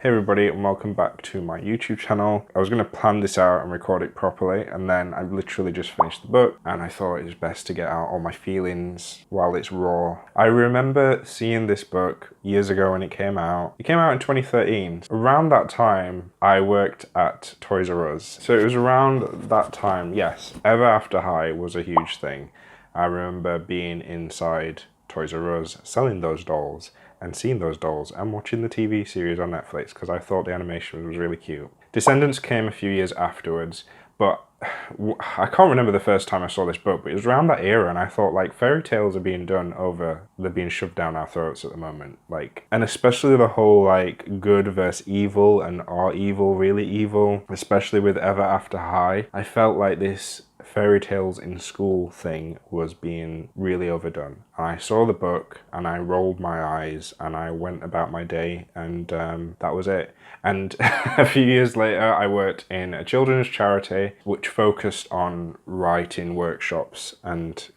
Hey everybody, and welcome back to my YouTube channel. I was going to plan this out and record it properly, and then I literally just finished the book and I thought it was best to get out all my feelings while it's raw. I remember seeing this book years ago when it came out. It came out in 2013. Around that time, I worked at Toys R Us. So it was around that time, yes, Ever After High was a huge thing. I remember being inside Toys R Us selling those dolls and seeing those dolls and watching the TV series on Netflix because I thought the animation was really cute. Descendants came a few years afterwards, but I can't remember the first time I saw this book, but it was around that era and I thought like fairy tales are being done over, they're being shoved down our throats at the moment. Like, and especially the whole like good versus evil and are evil really evil, especially with Ever After High. I felt like this fairy tales in school thing was being really overdone. And I saw the book and I rolled my eyes and I went about my day, and that was it. And a few years later I worked in a children's charity which focused on writing workshops and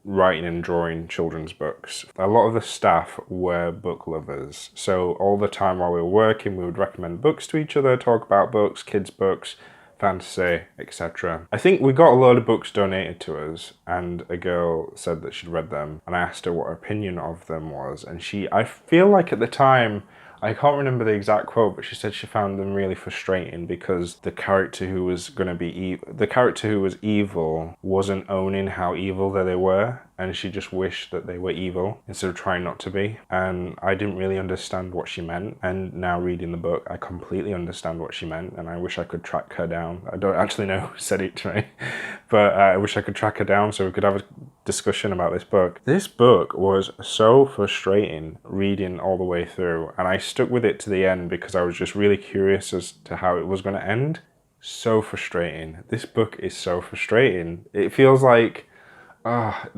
writing and drawing children's books. A lot of the staff were book lovers, so all the time while we were working we would recommend books to each other, talk about books, kids books, fantasy, etc. I think we got a load of books donated to us, and a girl said that she'd read them, and I asked her what her opinion of them was, and I feel like at the time, I can't remember the exact quote, but she said she found them really frustrating because the character who was going to be the character who was evil wasn't owning how evil that they were, and she just wished that they were evil instead of trying not to be. And I didn't really understand what she meant, and now reading the book I completely understand what she meant, and I wish I could track her down. I don't actually know who said it to me, but I wish I could track her down so we could have a discussion about this book. This book was so frustrating reading all the way through, and I stuck with it to the end because I was just really curious as to how it was going to end. So frustrating. This book is so frustrating. It feels like I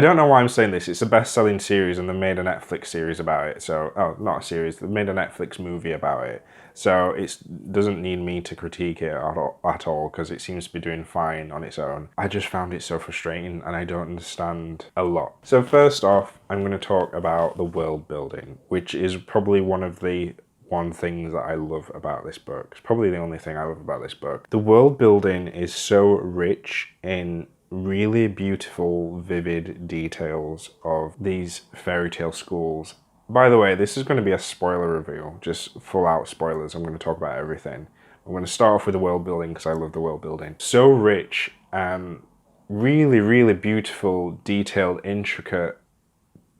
don't know why I'm saying this. It's a best-selling series and they made a Netflix series about it. So, oh, not a series. They made a Netflix movie about it. So it doesn't need me to critique it at all because it seems to be doing fine on its own. I just found it so frustrating and I don't understand a lot. So first off, I'm going to talk about the world building, which is probably one thing that I love about this book. It's probably the only thing I love about this book. The world building is so rich in really beautiful, vivid details of these fairy tale schools. By the way, this is going to be a spoiler review, just full out spoilers. I'm going to talk about everything. I'm going to start off with the world building because I love the world building. So rich and really, really beautiful, detailed, intricate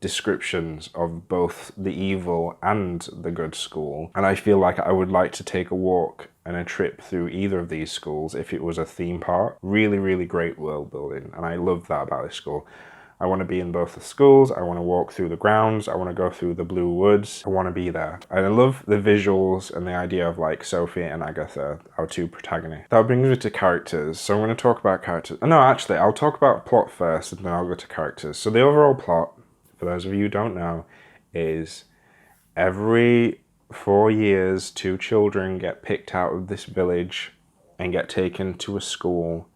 descriptions of both the evil and the good school, and I feel like I would like to take a walk and a trip through either of these schools if it was a theme park. Really, really great world building, and I love that about this school. I want to be in both the schools, I want to walk through the grounds, I want to go through the blue woods, I want to be there. And I love the visuals and the idea of like Sophie and Agatha, our two protagonists. That brings me to characters, so I'm going to talk about characters. No, actually, I'll talk about plot first and then I'll go to characters. So the overall plot, for those of you who don't know, is every 4 years, 2 children get picked out of this village and get taken to a school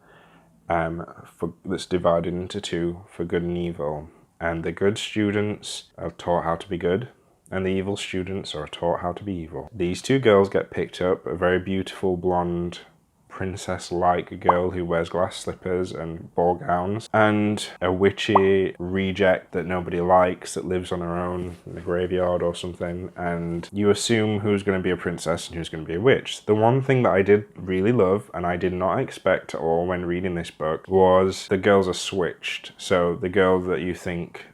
that's divided into 2 for good and evil. And the good students are taught how to be good, and the evil students are taught how to be evil. These 2 girls get picked up, a very beautiful blonde princess-like girl who wears glass slippers and ball gowns, and a witchy reject that nobody likes that lives on her own in a graveyard or something, and you assume who's going to be a princess and who's going to be a witch. The one thing that I did really love, and I did not expect at all when reading this book, was the girls are switched. So the girl that you think,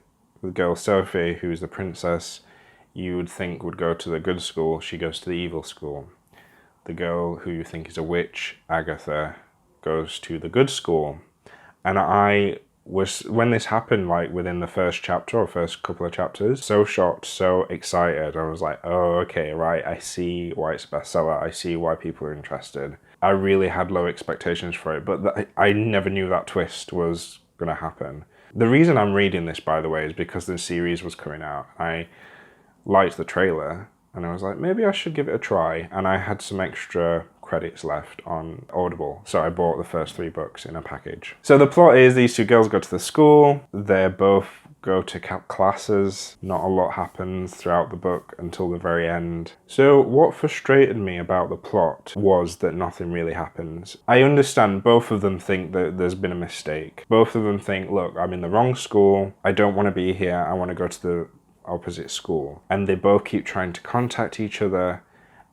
the girl Sophie, who's the princess, you would think would go to the good school, she goes to the evil school. The girl who you think is a witch, Agatha, goes to the good school. And I was, when this happened, like within the first chapter or first couple of chapters, so shocked, so excited. I was like, oh, okay, right, I see why it's a bestseller. I see why people are interested. I really had low expectations for it, but I never knew that twist was going to happen. The reason I'm reading this, by the way, is because the series was coming out. I liked the trailer, and I was like, maybe I should give it a try. And I had some extra credits left on Audible, so I bought the first 3 books in a package. So the plot is these 2 girls go to the school. They're both go to classes. Not a lot happens throughout the book until the very end. So what frustrated me about the plot was that nothing really happens. I understand both of them think that there's been a mistake. Both of them think, look, I'm in the wrong school. I don't want to be here. I want to go to the opposite school. And they both keep trying to contact each other.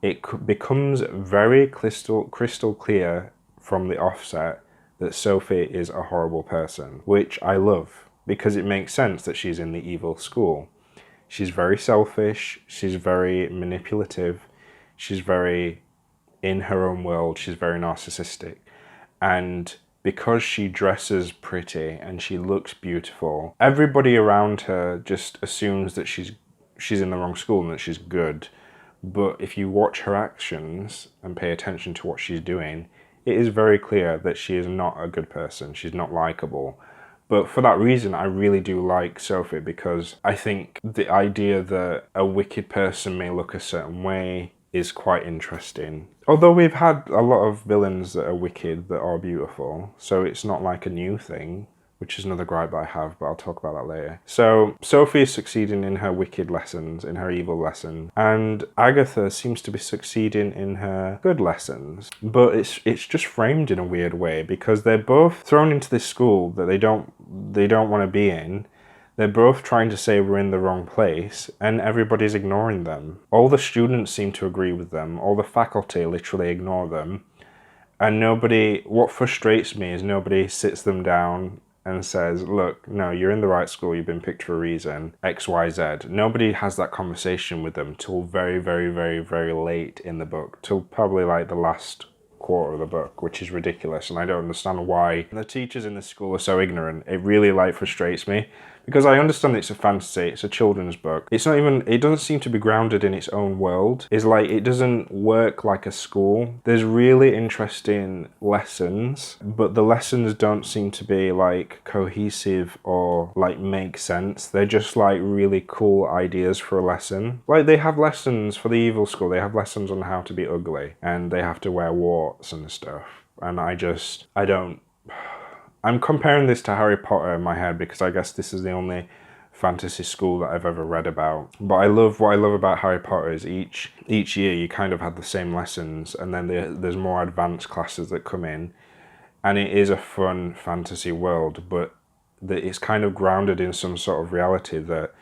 It becomes very crystal clear from the offset that Sophie is a horrible person, which I love, because it makes sense that she's in the evil school. She's very selfish, she's very manipulative, she's very in her own world, she's very narcissistic. And because she dresses pretty and she looks beautiful, everybody around her just assumes that she's in the wrong school and that she's good. But if you watch her actions and pay attention to what she's doing, it is very clear that she is not a good person. She's not likable. But for that reason, I really do like Sophie, because I think the idea that a wicked person may look a certain way is quite interesting. Although we've had a lot of villains that are wicked that are beautiful, so it's not like a new thing, which is another gripe I have, but I'll talk about that later. So Sophie is succeeding in her wicked lessons, in her evil lesson, and Agatha seems to be succeeding in her good lessons. But it's just framed in a weird way, because they're both thrown into this school that they don't want to be in. They're both trying to say we're in the wrong place, and everybody's ignoring them. All the students seem to agree with them. All the faculty literally ignore them. And what frustrates me is nobody sits them down and says, look, no, you're in the right school, you've been picked for a reason, X, Y, Z. Nobody has that conversation with them till very, very, very, very late in the book, till probably like the last quarter of the book, which is ridiculous, and I don't understand why the teachers in this school are so ignorant. It really frustrates me, because I understand it's a fantasy, it's a children's book. It doesn't seem to be grounded in its own world. It doesn't work like a school. There's really interesting lessons, but the lessons don't seem to be like cohesive or like make sense. They're just like really cool ideas for a lesson. Like, they have lessons for the evil school, they have lessons on how to be ugly, and they have to wear warts and stuff. And I'm comparing this to Harry Potter in my head, because I guess this is the only fantasy school that I've ever read about. But what I love about Harry Potter is each year you kind of have the same lessons, and then there's more advanced classes that come in, and it is a fun fantasy world, but it's kind of grounded in some sort of reality that,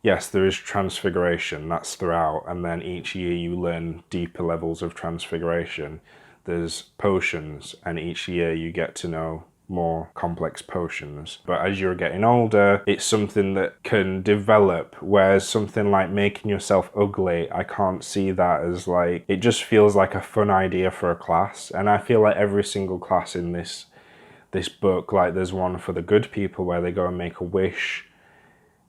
yes, there is transfiguration, that's throughout, and then each year you learn deeper levels of transfiguration. There's potions, and each year you get to know more complex potions. But as you're getting older, it's something that can develop, whereas something like making yourself ugly, I can't see that as like, it just feels like a fun idea for a class. And I feel like every single class in this book, like there's one for the good people where they go and make a wish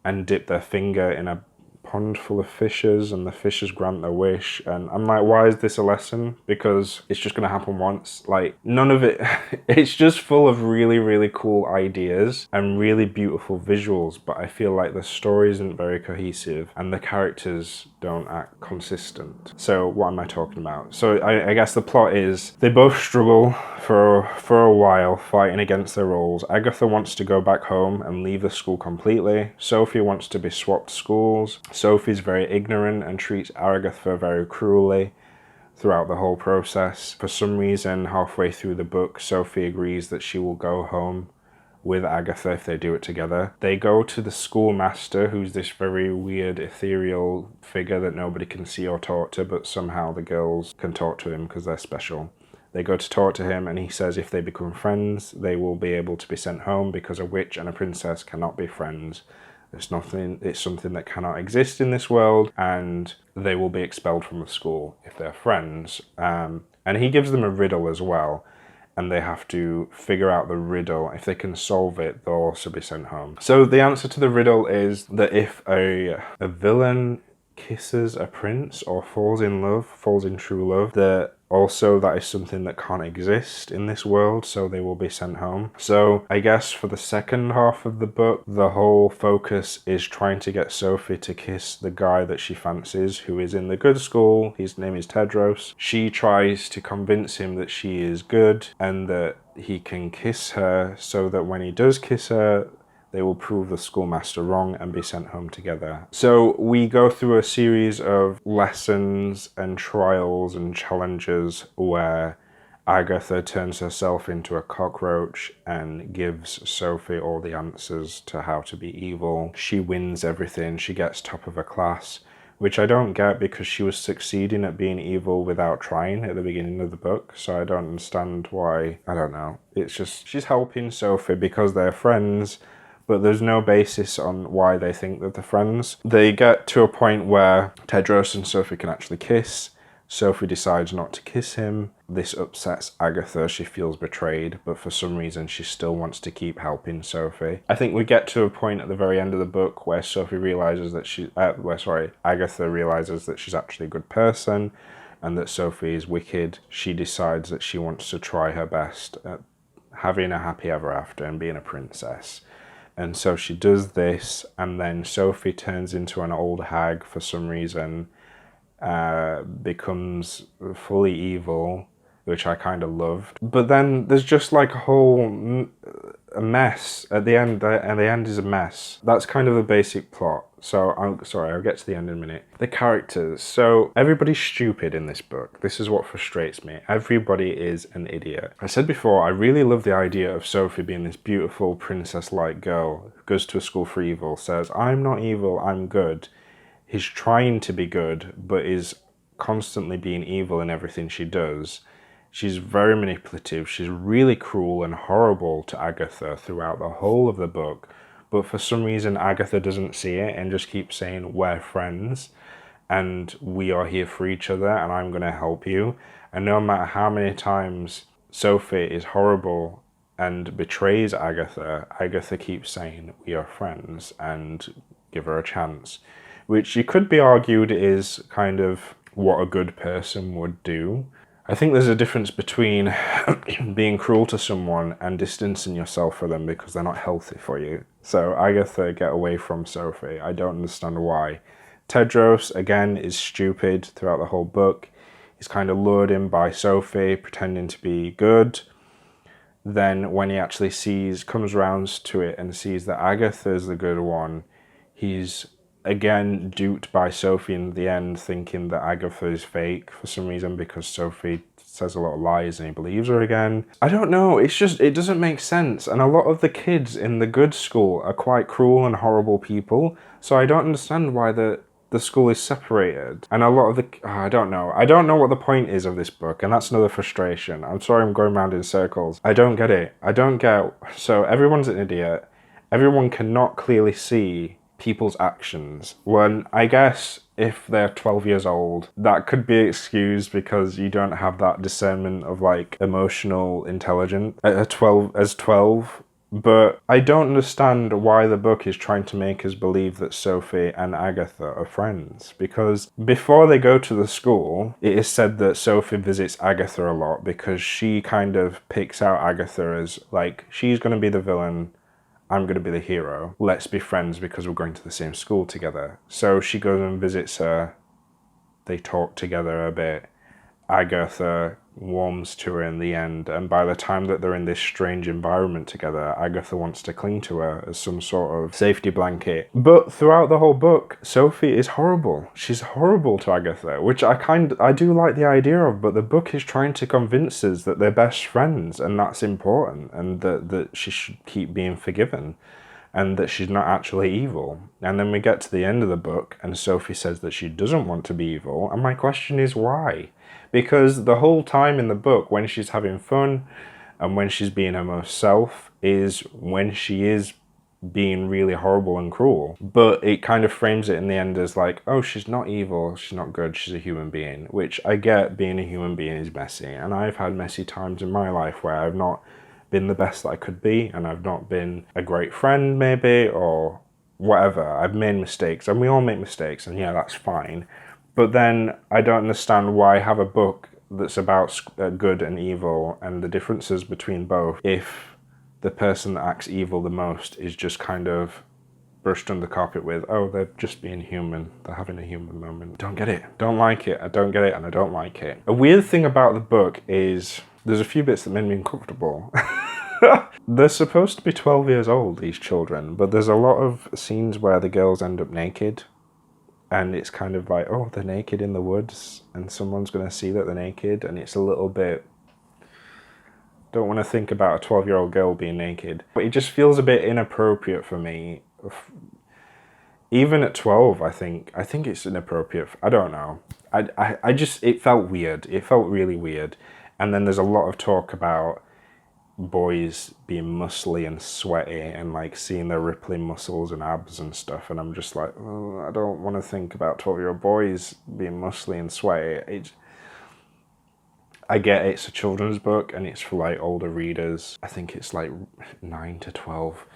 and dip their finger in a pond full of fishes, and the fishes grant their wish. And I'm like, why is this a lesson? Because it's just gonna happen once. Like, none of it it's just full of really, really cool ideas and really beautiful visuals, but I feel like the story isn't very cohesive and the characters don't act consistent. So what am I talking about? So I guess the plot is they both struggle for a while fighting against their roles. Agatha wants to go back home and leave the school completely. Sophie wants to be swapped schools. Sophie's very ignorant and treats Agatha very cruelly throughout the whole process. For some reason, halfway through the book, Sophie agrees that she will go home with Agatha if they do it together. They go to the schoolmaster, who's this very weird, ethereal figure that nobody can see or talk to, but somehow the girls can talk to him because they're special. They go to talk to him, and he says if they become friends, they will be able to be sent home, because a witch and a princess cannot be friends. It's something that cannot exist in this world, and they will be expelled from the school if they're friends. And he gives them a riddle as well, and they have to figure out the riddle. If they can solve it, they'll also be sent home. So the answer to the riddle is that if a villain kisses a prince or falls in true love, that is something that can't exist in this world, so they will be sent home. So I guess for the second half of the book, the whole focus is trying to get Sophie to kiss the guy that she fancies, who is in the good school. His name is Tedros. She tries to convince him that she is good and that he can kiss her, so that when he does kiss her, they will prove the schoolmaster wrong and be sent home together. So we go through a series of lessons and trials and challenges where Agatha turns herself into a cockroach and gives Sophie all the answers to how to be evil. She wins everything. She gets top of her class, which I don't get because she was succeeding at being evil without trying at the beginning of the book. So I don't understand why. I don't know. It's just she's helping Sophie because they're friends, but there's no basis on why they think that they're friends. They get to a point where Tedros and Sophie can actually kiss. Sophie decides not to kiss him. This upsets Agatha. She feels betrayed, but for some reason she still wants to keep helping Sophie. I think we get to a point at the very end of the book where Sophie realizes that Agatha realizes that she's actually a good person and that Sophie is wicked. She decides that she wants to try her best at having a happy ever after and being a princess. And so she does this, and then Sophie turns into an old hag for some reason, becomes fully evil, which I kind of loved. But then there's just like a mess at the end, and the end is a mess. That's kind of the basic plot. So I'm sorry, I'll get to the end in a minute. The characters. So everybody's stupid in this book. This is what frustrates me. Everybody is an idiot. I said before, I really love the idea of Sophie being this beautiful princess-like girl who goes to a school for evil, says, I'm not evil, I'm good. He's trying to be good, but is constantly being evil in everything she does. She's very manipulative. She's really cruel and horrible to Agatha throughout the whole of the book. But for some reason, Agatha doesn't see it and just keeps saying, we're friends and we are here for each other and I'm going to help you. And no matter how many times Sophie is horrible and betrays Agatha, Agatha keeps saying, we are friends and give her a chance. Which you could be argued is kind of what a good person would do. I think there's a difference between being cruel to someone and distancing yourself from them because they're not healthy for you. So Agatha, get away from Sophie. I don't understand why. Tedros, again, is stupid throughout the whole book. He's kind of lured in by Sophie, pretending to be good. Then when he actually comes around to it and sees that Agatha's the good one, he's again duped by Sophie in the end, thinking that Agatha is fake for some reason because Sophie says a lot of lies and he believes her again. I don't know, it's just, it doesn't make sense. And a lot of the kids in the good school are quite cruel and horrible people, so I don't understand why the school is separated. And a lot of I don't know what the point is of this book, and that's another frustration. I'm sorry I'm going around in circles. I don't get it. So everyone's an idiot. Everyone cannot clearly see people's actions, when I guess if they're 12 years old, that could be excused because you don't have that discernment of like emotional intelligence as 12. But I don't understand why the book is trying to make us believe that Sophie and Agatha are friends, because before they go to the school, it is said that Sophie visits Agatha a lot because she kind of picks out Agatha as like, she's going to be the villain, I'm going to be the hero. Let's be friends because we're going to the same school together. So she goes and visits her. They talk together a bit. Agatha warms to her in the end. And by the time that they're in this strange environment together, Agatha wants to cling to her as some sort of safety blanket. But throughout the whole book, Sophie is horrible. She's horrible to Agatha, which I do like the idea of, but the book is trying to convince us that they're best friends and that's important and that she should keep being forgiven and that she's not actually evil. And then we get to the end of the book and Sophie says that she doesn't want to be evil. And my question is why? Because the whole time in the book, when she's having fun and when she's being her most self, is when she is being really horrible and cruel. But it kind of frames it in the end as like, oh, she's not evil, she's not good, she's a human being. Which I get, being a human being is messy. And I've had messy times in my life where I've not been the best that I could be, and I've not been a great friend maybe, or whatever. I've made mistakes, and we all make mistakes, and yeah, that's fine. But then I don't understand why have a book that's about good and evil and the differences between both if the person that acts evil the most is just kind of brushed under the carpet with, oh, they're just being human, they're having a human moment. Don't get it, don't like it, I don't get it, and I don't like it. A weird thing about the book is there's a few bits that made me uncomfortable. they're supposed to be 12 years old, these children, but there's a lot of scenes where the girls end up naked. And it's kind of like, oh, they're naked in the woods, and someone's going to see that they're naked, and it's a little bit... Don't want to think about a 12-year-old girl being naked. But it just feels a bit inappropriate for me. Even at 12, I think it's inappropriate. I don't know. I just, it felt weird. It felt really weird. And then there's a lot of talk about boys being muscly and sweaty and like seeing their rippling muscles and abs and stuff, and I'm just like, oh, I don't want to think about 12-year-old boys being muscly and sweaty. I get it's a children's book and it's for like older readers. I think it's like 9 to 12.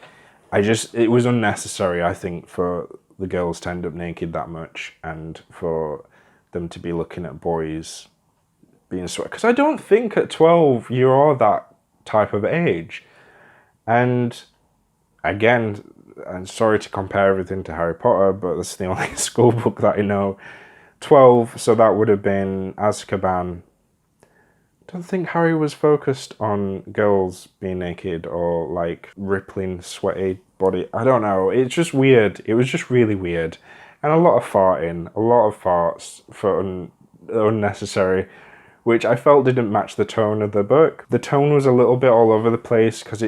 It was unnecessary, I think, for the girls to end up naked that much and for them to be looking at boys being sweaty, because I don't think at 12 you are that type of age. And again, I'm sorry to compare everything to Harry Potter, but that's the only school book that I know. 12, so that would have been Azkaban. I don't think Harry was focused on girls being naked or like rippling sweaty body. I don't know, it's just weird. It was just really weird, and a lot of farting, a lot of farts for unnecessary, which I felt didn't match the tone of the book. The tone was a little bit all over the place because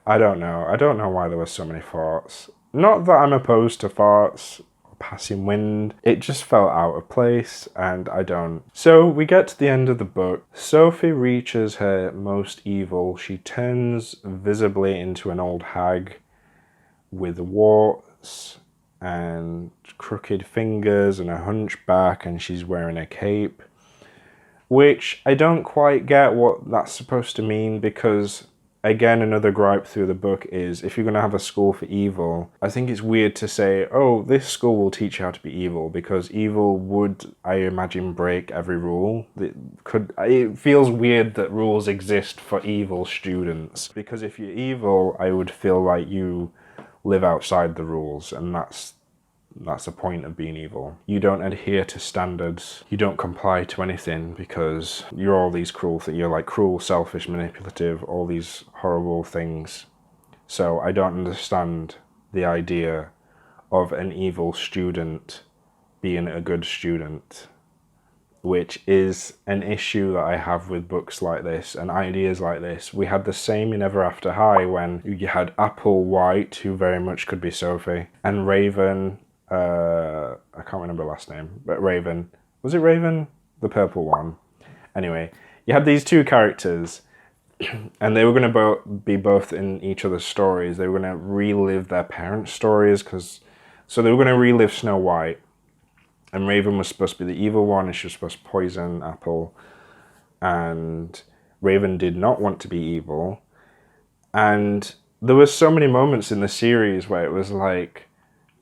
I don't know. I don't know why there were so many farts. Not that I'm opposed to farts or passing wind. It just felt out of place, and I don't. So we get to the end of the book. Sophie reaches her most evil. She turns visibly into an old hag with warts and crooked fingers and a hunchback, and she's wearing a cape. Which I don't quite get what that's supposed to mean, because, again, another gripe through the book is if you're going to have a school for evil, I think it's weird to say, oh, this school will teach you how to be evil, because evil would, I imagine, break every rule. It feels weird that rules exist for evil students, because if you're evil, I would feel like you live outside the rules, and that's the point of being evil. You don't adhere to standards. You don't comply to anything because you're all these you're like cruel, selfish, manipulative, all these horrible things. So I don't understand the idea of an evil student being a good student, which is an issue that I have with books like this and ideas like this. We had the same in Ever After High when you had Applewhite, who very much could be Sophie, and Raven. I can't remember last name, but Raven. Was it Raven? The purple one. Anyway, you had these two characters, and they were going to be both in each other's stories. They were going to relive their parents' stories, so they were going to relive Snow White, and Raven was supposed to be the evil one, and she was supposed to poison Apple, and Raven did not want to be evil, and there were so many moments in the series where it was like,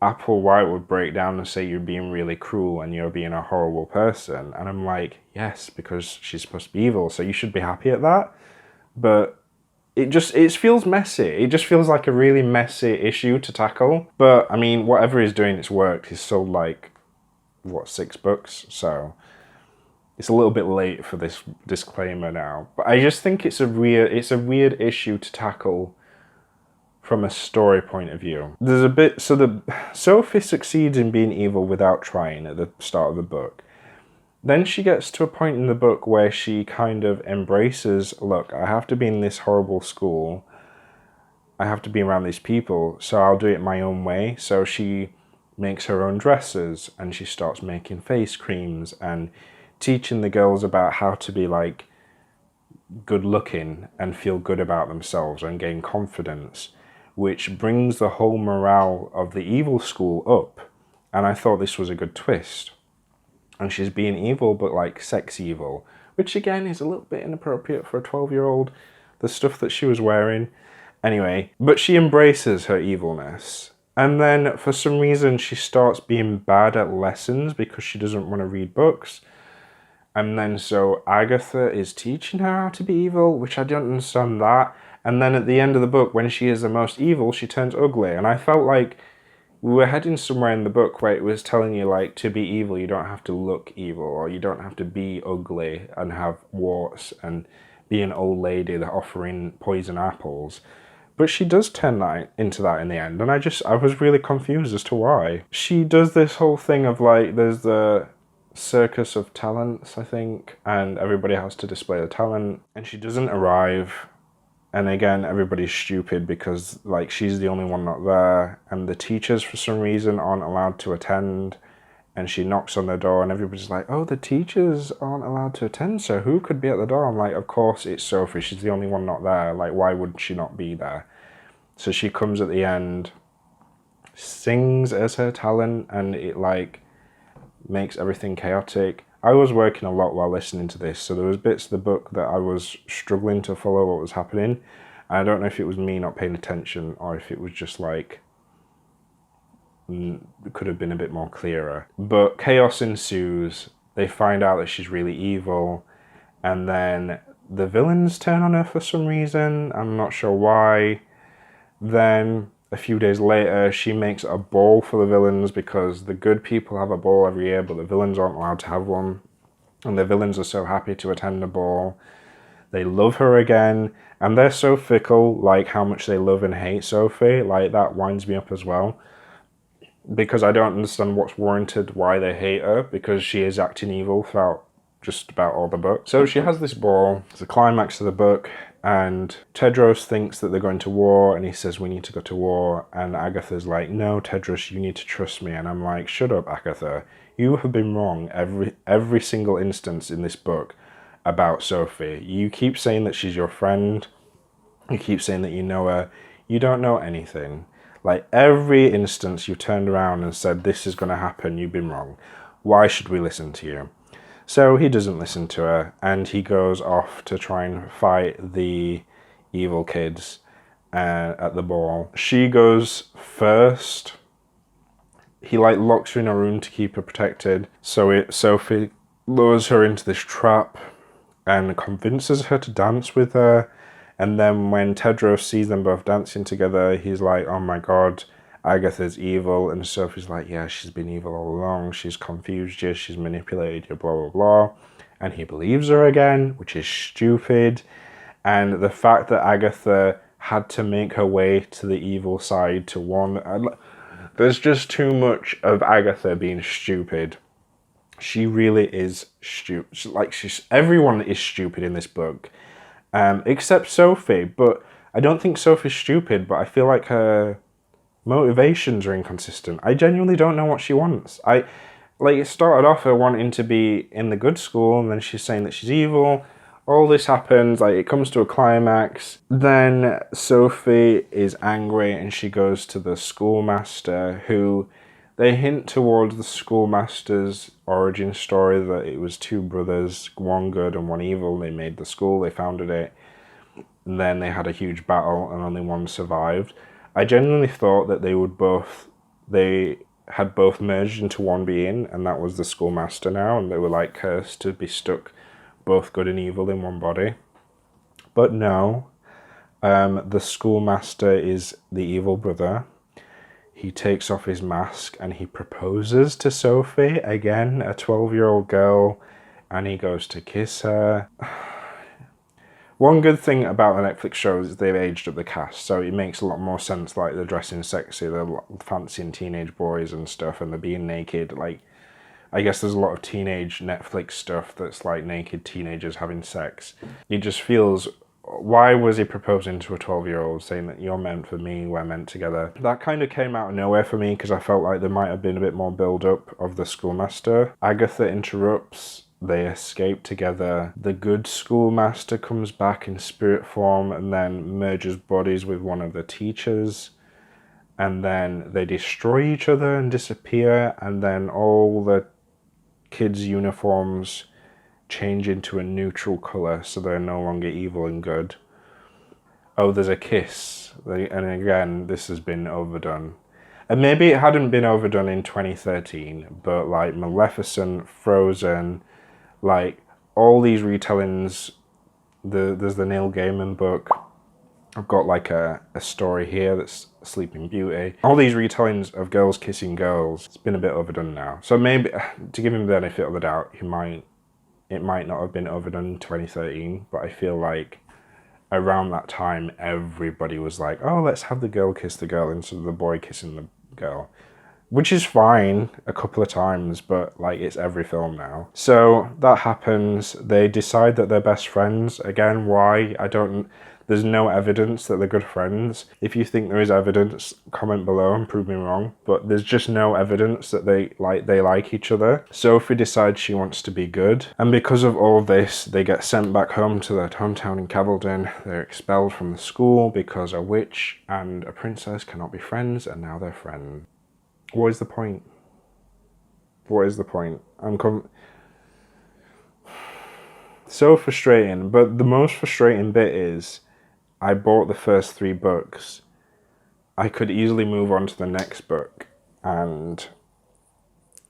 Applewhite would break down and say you're being really cruel and you're being a horrible person. And I'm like, yes, because she's supposed to be evil, so you should be happy at that. But it feels messy. It just feels like a really messy issue to tackle. But, I mean, whatever he's doing, it's worked. He's sold, 6 books? So it's a little bit late for this disclaimer now. But I just think it's a weird issue to tackle from a story point of view. Sophie succeeds in being evil without trying at the start of the book. Then she gets to a point in the book where she kind of embraces, look, I have to be in this horrible school. I have to be around these people, so I'll do it my own way. So she makes her own dresses, and she starts making face creams and teaching the girls about how to be good looking and feel good about themselves and gain confidence, which brings the whole morale of the evil school up. And I thought this was a good twist. And she's being evil, but sex evil, which again is a little bit inappropriate for a 12-year-old, the stuff that she was wearing. Anyway, but she embraces her evilness. And then for some reason she starts being bad at lessons because she doesn't want to read books. And then so Agatha is teaching her how to be evil, which I don't understand that. And then at the end of the book, when she is the most evil, she turns ugly. And I felt like we were heading somewhere in the book where it was telling you, to be evil, you don't have to look evil, or you don't have to be ugly and have warts and be an old lady that offering poison apples. But she does turn that into that in the end, and I was really confused as to why. She does this whole thing of like, there's the circus of talents, I think, and everybody has to display their talent, and she doesn't arrive. And again, everybody's stupid because like she's the only one not there, and the teachers for some reason aren't allowed to attend. And she knocks on the door, and everybody's like, "Oh, the teachers aren't allowed to attend, so who could be at the door?" I'm like, "Of course it's Sophie. She's the only one not there. Like, why would she not be there?" So she comes at the end, sings as her talent, and it like makes everything chaotic. I was working a lot while listening to this, so there was bits of the book that I was struggling to follow what was happening. I don't know if it was me not paying attention or if it was just like it could have been a bit more clearer. But chaos ensues. They find out that she's really evil, and then the villains turn on her for some reason. I'm not sure why. Then a few days later, she makes a ball for the villains because the good people have a ball every year, but the villains aren't allowed to have one. And the villains are so happy to attend the ball. They love her again, and they're so fickle, like how much they love and hate Sophie. Like, that winds me up as well, because I don't understand what's warranted why they hate her, because she is acting evil throughout just about all the book. So she has this ball, it's the climax of the book, and Tedros thinks that they're going to war, and he says, "We need to go to war," and Agatha's like, "No, Tedros, you need to trust me," and I'm like, "Shut up, Agatha. You have been wrong every single instance in this book about Sophie. You keep saying that she's your friend, you keep saying that you know her, you don't know anything. Like, every instance you turned around and said, this is going to happen, you've been wrong. Why should we listen to you?" So he doesn't listen to her, and he goes off to try and fight the evil kids at the ball. She goes first. He like locks her in a room to keep her protected. So Sophie lures her into this trap and convinces her to dance with her. And then when Tedros sees them both dancing together, he's like, "Oh my god, Agatha's evil." And Sophie's like, "Yeah, she's been evil all along. She's confused you, she's manipulated you, blah, blah, blah." And he believes her again, which is stupid. And the fact that Agatha had to make her way to the evil side to warn... There's just too much of Agatha being stupid. She really is stupid. Like, everyone is stupid in this book. Except Sophie, but I don't think Sophie's stupid, but I feel like her motivations are inconsistent. I genuinely don't know what she wants. It started off her wanting to be in the good school, and then she's saying that she's evil. All this happens, like, it comes to a climax. Then Sophie is angry and she goes to the schoolmaster, who they hint towards the schoolmaster's origin story, that it was two brothers, one good and one evil. They made the school, they founded it, and then they had a huge battle and only one survived. I genuinely thought that they had both merged into one being, and that was the schoolmaster now, and they were like cursed to be stuck both good and evil in one body. But no, the schoolmaster is the evil brother. He takes off his mask and he proposes to Sophie, again, a 12-year-old girl, and he goes to kiss her. One good thing about the Netflix show is they've aged up the cast, so it makes a lot more sense. Like, they're dressing sexy, they're fancying teenage boys and stuff, and they're being naked. Like, I guess there's a lot of teenage Netflix stuff that's like naked teenagers having sex. It just feels... Why was he proposing to a 12-year-old, saying that you're meant for me, we're meant together? That kind of came out of nowhere for me, because I felt like there might have been a bit more build-up of the schoolmaster. Agatha interrupts, they escape together. The good schoolmaster comes back in spirit form and then merges bodies with one of the teachers. And then they destroy each other and disappear, and then all the kids' uniforms change into a neutral colour, so they're no longer evil and good. Oh, there's a kiss. And again, this has been overdone. And maybe it hadn't been overdone in 2013, but like Maleficent, Frozen, like all these retellings, there's the Neil Gaiman book. I've got like a story here that's Sleeping Beauty. All these retellings of girls kissing girls, it's been a bit overdone now. So maybe, to give him the benefit of the doubt, he might it might not have been overdone in 2013, but I feel like around that time, everybody was like, oh, let's have the girl kiss the girl instead of the boy kissing the girl. Which is fine a couple of times, but like it's every film now. So that happens. They decide that they're best friends. Again, why? I don't... There's no evidence that they're good friends. If you think there is evidence, comment below and prove me wrong. But there's just no evidence that they like each other. Sophie decides she wants to be good. And because of all this, they get sent back home to their hometown in Cavaldin. They're expelled from the school because a witch and a princess cannot be friends, and now they're friends. What is the point? What is the point? So frustrating, but the most frustrating bit is I bought the first 3 books. I could easily move on to the next book and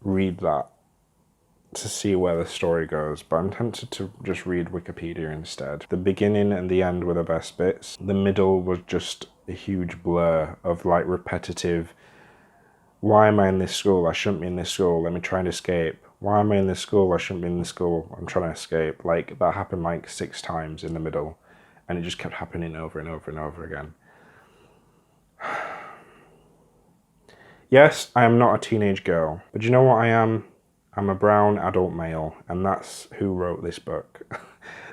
read that to see where the story goes, but I'm tempted to just read Wikipedia instead. The beginning and the end were the best bits. The middle was just a huge blur of like repetitive, why am I in this school? I shouldn't be in this school. Let me try and escape. Why am I in this school? I shouldn't be in this school. I'm trying to escape. Like, that happened like 6 times in the middle. And it just kept happening over and over and over again. Yes, I am not a teenage girl. But you know what I am? I'm a brown adult male. And that's who wrote this book.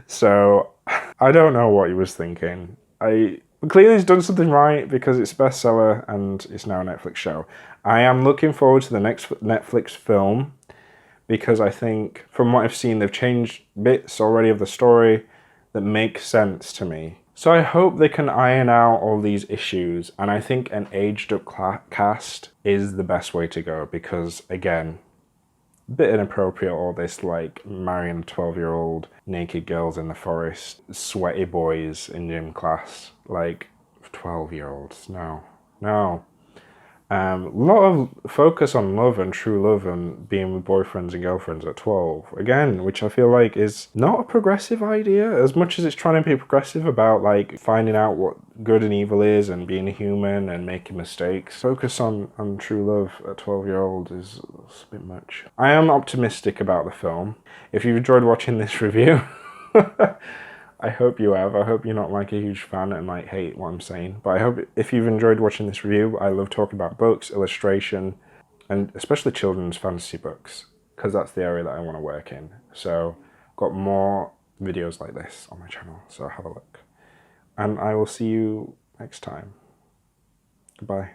So, I don't know what he was thinking. Clearly he's done something right because it's a bestseller and it's now a Netflix show. I am looking forward to the next Netflix film because I think from what I've seen, they've changed bits already of the story that make sense to me. So I hope they can iron out all these issues, and I think an aged up cast is the best way to go because, again, a bit inappropriate all this, like marrying 12-year-old naked girls in the forest, sweaty boys in gym class, like 12-year-olds. No. A lot of focus on love and true love and being with boyfriends and girlfriends at 12, again, which I feel like is not a progressive idea as much as it's trying to be progressive about like finding out what good and evil is and being human and making mistakes. Focus on true love at 12-year-old is a bit much. I am optimistic about the film. If you've enjoyed watching this review, I hope you have. I hope you're not like a huge fan and like hate what I'm saying. But I hope if you've enjoyed watching this review, I love talking about books, illustration, and especially children's fantasy books, because that's the area that I want to work in. So I've got more videos like this on my channel, so have a look. And I will see you next time. Goodbye.